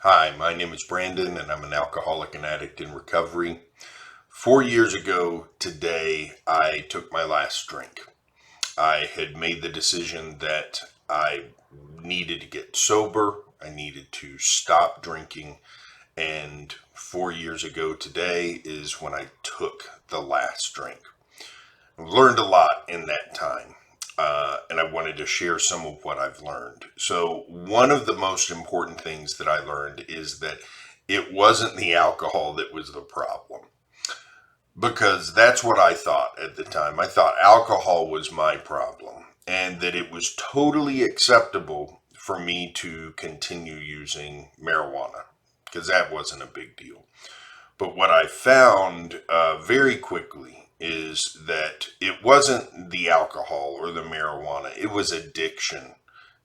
Hi, my name is Brandon, and I'm an alcoholic and addict in recovery. 4 years ago today, I took my last drink. I had made the decision that I needed to get sober, I needed to stop drinking, and 4 years ago today is when I took the last drink. I've learned a lot in that time. And I wanted to share some of what I've learned. So, one of the most important things that I learned is that it wasn't the alcohol that was the problem, because that's what I thought at the time. I thought alcohol was my problem and that it was totally acceptable for me to continue using marijuana because that wasn't a big deal. But what I found very quickly is that it wasn't the alcohol or the marijuana, it was addiction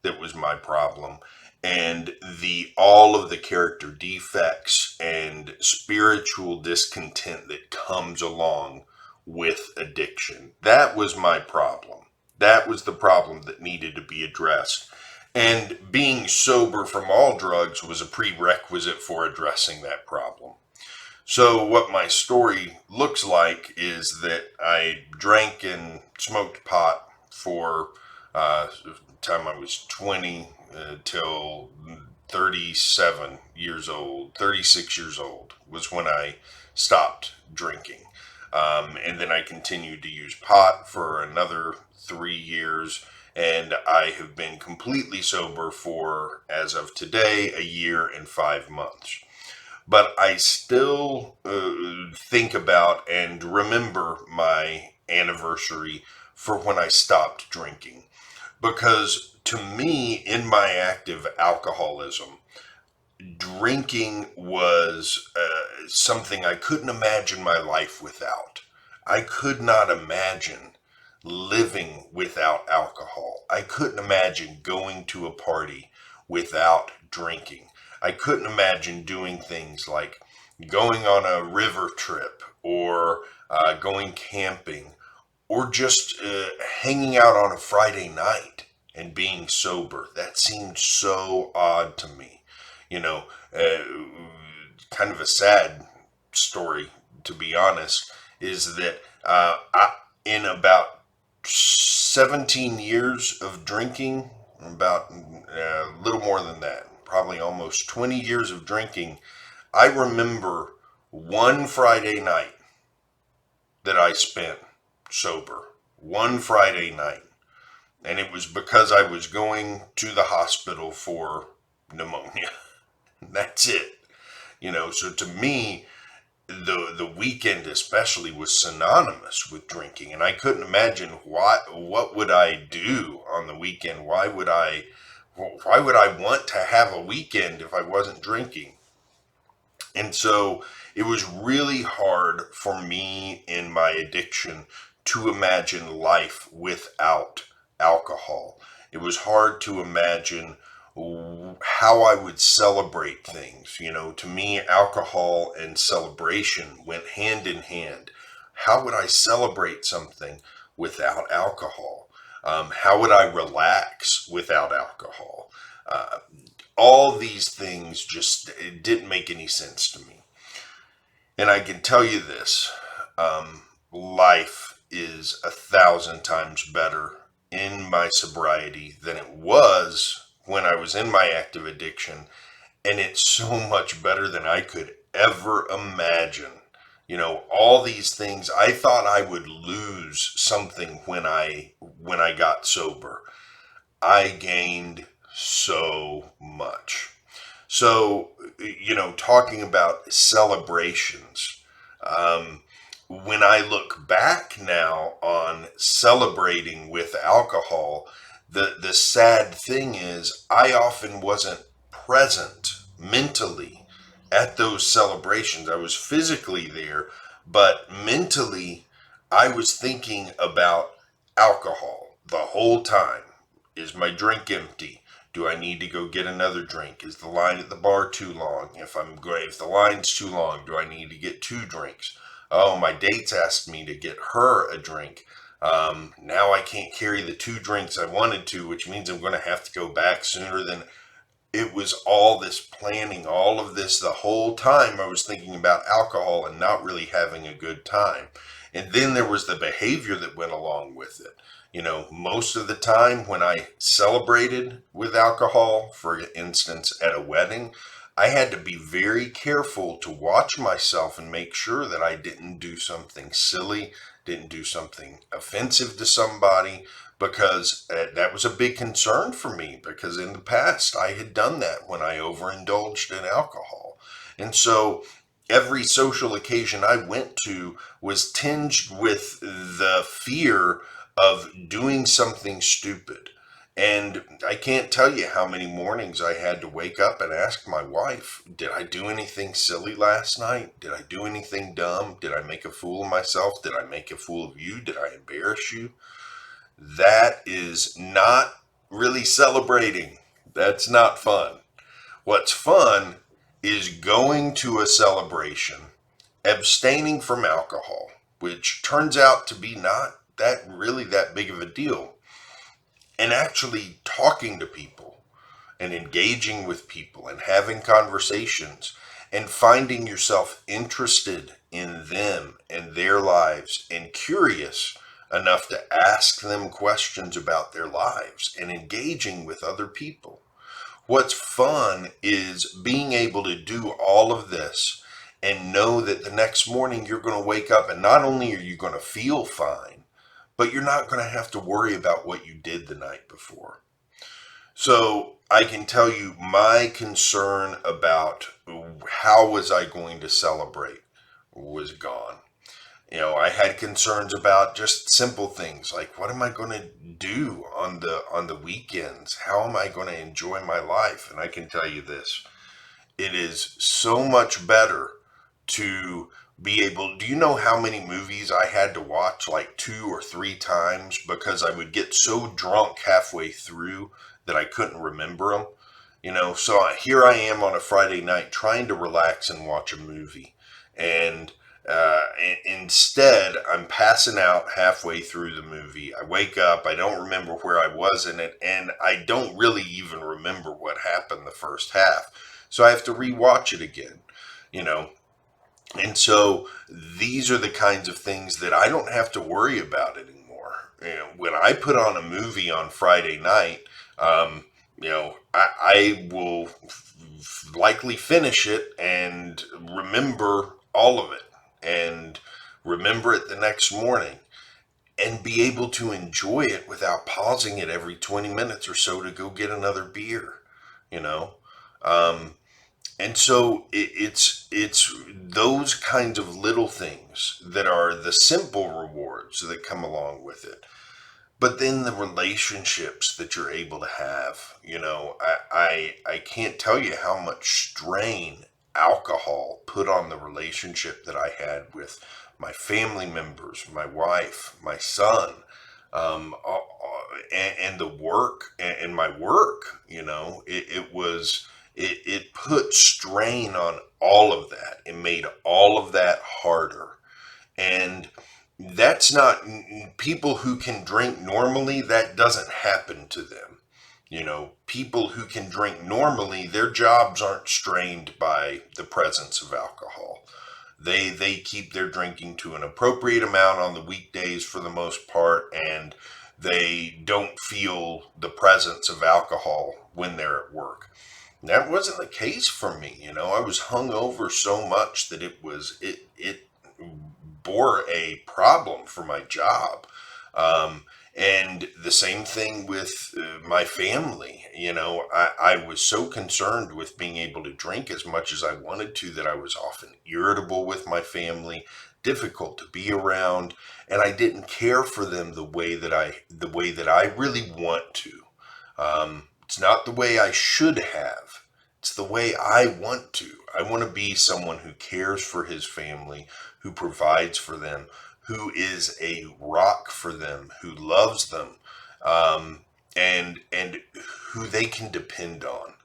that was my problem. And the all of the character defects and spiritual discontent that comes along with addiction. That was my problem. That was the problem that needed to be addressed. And being sober from all drugs was a prerequisite for addressing that problem. So, what my story looks like is that I drank and smoked pot for the time I was 20 till 37 years old, 36 years old was when I stopped drinking. And then I continued to use pot for another 3 years. And I have been completely sober for, as of today, a year and 5 months. But I still think about and remember my anniversary for when I stopped drinking. Because to me, in my active alcoholism, drinking was something I couldn't imagine my life without. I could not imagine living without alcohol. I couldn't imagine going to a party without drinking. I couldn't imagine doing things like going on a river trip or going camping or just hanging out on a Friday night and being sober. That seemed so odd to me. You know, kind of a sad story, to be honest, is that in about 17 years of drinking, about a little more than that, probably almost 20 years of drinking, I remember one Friday night that I spent sober. One Friday night. And it was because I was going to the hospital for pneumonia. That's it. So to me, the weekend especially was synonymous with drinking, and I couldn't imagine what would I do on the weekend. Why would I want to have a weekend if I wasn't drinking? And so it was really hard for me in my addiction to imagine life without alcohol. It was hard to imagine how I would celebrate things. To me, alcohol and celebration went hand in hand. How would I celebrate something without alcohol? How would I relax without alcohol? Uh, all these things just it didn't make any sense to me. And I can tell you this, life is 1,000 times better in my sobriety than it was when I was in my active addiction. And it's so much better than I could ever imagine. All these things, I thought I would lose something when I got sober. I gained so much. So, talking about celebrations, when I look back now on celebrating with alcohol, the sad thing is I often wasn't present mentally at those celebrations. I was physically there, but mentally I was thinking about alcohol the whole time. Is my drink empty? Do I need to go get another drink? Is the line at the bar too long? If the line's too long, do I need to get two drinks? Oh, my date's asked me to get her a drink. Now I can't carry the 2 drinks I wanted to, which means I'm going to have to go back sooner than it was. All this planning, all of this, the whole time I was thinking about alcohol and not really having a good time. And then there was the behavior that went along with it. Most of the time when I celebrated with alcohol, for instance, at a wedding, I had to be very careful to watch myself and make sure that I didn't do something silly, didn't do something offensive to somebody, because that was a big concern for me, because in the past I had done that when I overindulged in alcohol. And so every social occasion I went to was tinged with the fear of doing something stupid. And I can't tell you how many mornings I had to wake up and ask my wife, did I do anything silly last night? Did I do anything dumb? Did I make a fool of myself? Did I make a fool of you? Did I embarrass you? That is not really celebrating. That's not fun. What's fun is going to a celebration, abstaining from alcohol, which turns out to be not that big of a deal, and actually talking to people and engaging with people and having conversations and finding yourself interested in them and their lives and curious enough to ask them questions about their lives and engaging with other people. What's fun is being able to do all of this and know that the next morning you're going to wake up and not only are you going to feel fine, but you're not going to have to worry about what you did the night before. So I can tell you my concern about how was I going to celebrate was gone. I had concerns about just simple things like what am I going to do on the weekends? How am I going to enjoy my life? And I can tell you this, it is so much better to be able. Do you know how many movies I had to watch like 2 or 3 times because I would get so drunk halfway through that I couldn't remember them? So here I am on a Friday night trying to relax and watch a movie, and instead I'm passing out halfway through the movie. I wake up, I don't remember where I was in it, and I don't really even remember what happened the first half. So I have to rewatch it again, you know. And so these are the kinds of things that I don't have to worry about anymore. When I put on a movie on Friday night, I will likely finish it and remember all of it and remember it the next morning and be able to enjoy it without pausing it every 20 minutes or so to go get another beer, you know? Um, and so it's those kinds of little things that are the simple rewards that come along with it. But then the relationships that you're able to have, I can't tell you how much strain alcohol put on the relationship that I had with my family members, my wife, my son, and the work and my work. It put strain on all of that. It made all of that harder. And that's not people who can drink normally, that doesn't happen to them. People who can drink normally, their jobs aren't strained by the presence of alcohol. They keep their drinking to an appropriate amount on the weekdays for the most part, and they don't feel the presence of alcohol when they're at work. That wasn't the case for me. I was hungover so much that it bore a problem for my job. And the same thing with my family. I was so concerned with being able to drink as much as I wanted to that I was often irritable with my family, difficult to be around, and I didn't care for them the way that I really want to. It's not the way I should have. It's the way I want to. I want to be someone who cares for his family, who provides for them, who is a rock for them, who loves them, and who they can depend on.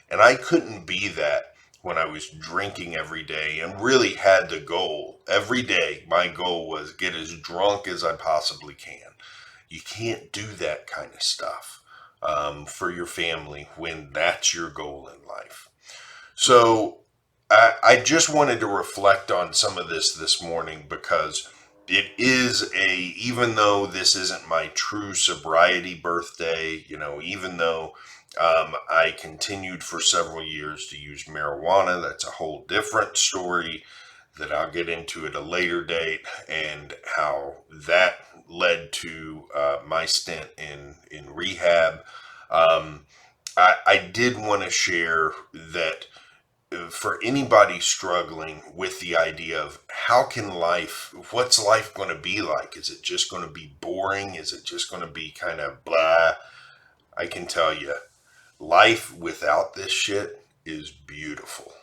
And I couldn't be that when I was drinking every day and really had the goal every day. My goal was get as drunk as I possibly can. You can't do that kind of stuff for your family when that's your goal in life. So I just wanted to reflect on some of this morning because it is even though this isn't my true sobriety birthday, even though I continued for several years to use marijuana, that's a whole different story that I'll get into at a later date, and how that led to my stint in rehab. Um, I did want to share that for anybody struggling with the idea of what's life going to be like? Is it just going to be boring? Is it just going to be kind of blah? I can tell you, life without this shit is beautiful.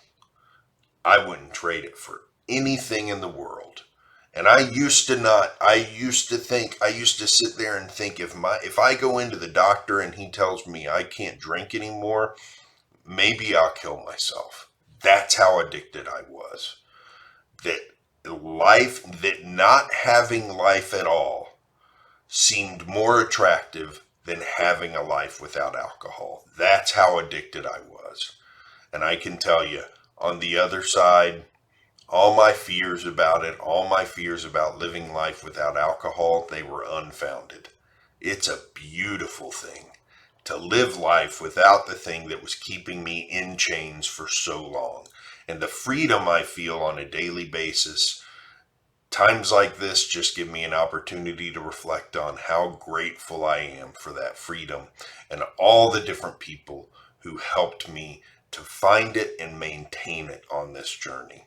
I wouldn't trade it for anything in the world. And I used to sit there and think if I go into the doctor and he tells me I can't drink anymore, maybe I'll kill myself. That's how addicted I was. That that not having life at all seemed more attractive than having a life without alcohol. That's how addicted I was. And I can tell you, on the other side, all my fears about living life without alcohol, they were unfounded. It's a beautiful thing to live life without the thing that was keeping me in chains for so long. And the freedom I feel on a daily basis, times like this just give me an opportunity to reflect on how grateful I am for that freedom and all the different people who helped me to find it and maintain it on this journey.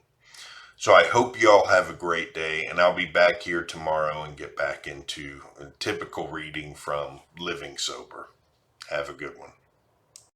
So I hope you all have a great day, and I'll be back here tomorrow and get back into a typical reading from Living Sober. Have a good one.